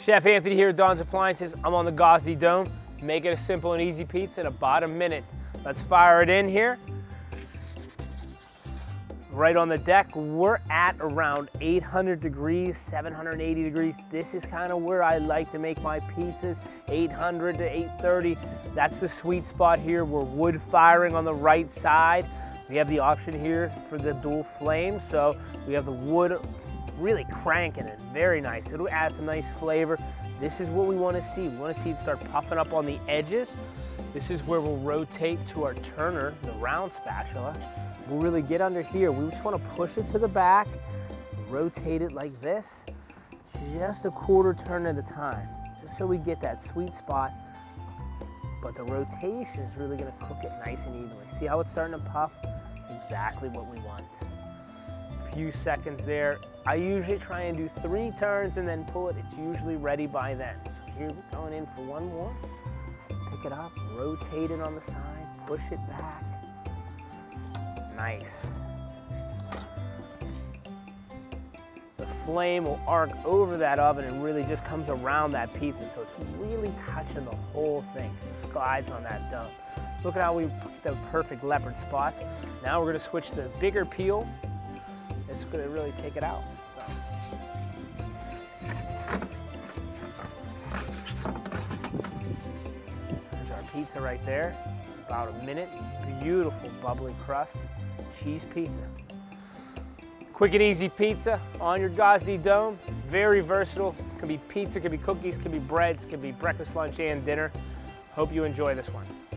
Chef Anthony here at Dawn's Appliances. I'm on the Gozney Dome. Make it a simple and easy pizza in about a minute. Let's fire it in here. Right on the deck, we're at around 800 degrees, 780 degrees. This is kind of where I like to make my pizzas, 800 to 830. That's the sweet spot here. We're wood firing on the right side. We have the option here for the dual flame, so we have the wood really cranking it. Very nice. It'll add some nice flavor. This is what we want to see. We want to see it start puffing up on the edges. This is where we'll rotate to our turner, the round spatula. We'll really get under here. We just want to push it to the back, rotate it like this, just a quarter turn at a time, just so we get that sweet spot. But the rotation is really going to cook it nice and evenly. See how it's starting to puff? Exactly what we want. A few seconds there. I usually try and do 3 turns and then pull it. It's usually ready by then. So here we're going in for one more. Pick it up, rotate it on the side, push it back. Nice. The flame will arc over that oven and really just comes around that pizza, so it's really touching the whole thing. It glides on that dome. Look at how we put the perfect leopard spots. Now we're going to switch to the bigger peel. It's going to really take it out. There's our pizza right there. About a minute. Beautiful bubbly crust. Cheese pizza. Quick and easy pizza on your Gozney Dome. Very versatile. Can be pizza, can be cookies, can be breads, can be breakfast, lunch, and dinner. Hope you enjoy this one.